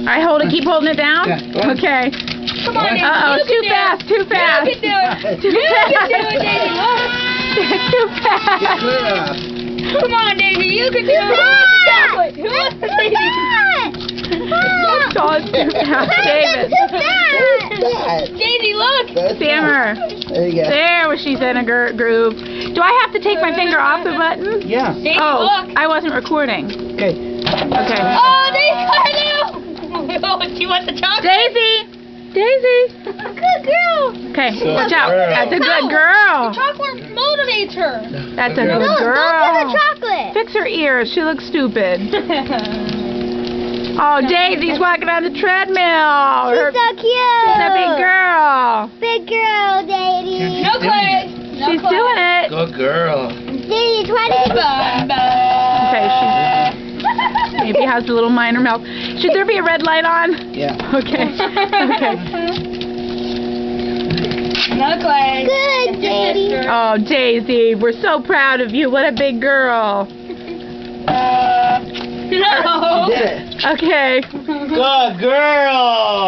right, hold it. Keep holding it down. Yeah, go on. Okay. Come on, Daisy. Uh-oh, You too can fast, too fast. You can do it. Too You can fast. do it, Daisy. Look. Too Get fast. clear off. Come on, Daisy. You can do it. Who wants the chocolate? Who wants the Daisy? Sean's too fast. David. Daisy, look. Sammer. There you go. There, she's in a groove. Do I have to take my finger off the button? Yeah. Daisy, Oh, look. I wasn't recording. Okay. Okay. Oh, Daisy, I know. Oh, she wants the chocolate. Daisy! Daisy! Good girl. Okay, Good watch out. girl. That's a good The girl. chocolate motivates her. That's a Good good girl. girl. chocolate. Fix her ears. She looks stupid. Oh, Daisy's walking on the treadmill. Her, So cute. she's a big girl. Big girl, Daddy. No clay. No She's clay. doing it. Good girl. Daddy, try to. Bye, bye. Okay, she maybe has a little minor mouth. Should there be a red light on? Yeah. Okay. Okay. No clay. Good, Daddy. Oh, Daisy, we're so proud of you. What a big girl. No. She did it. Okay. Good girl.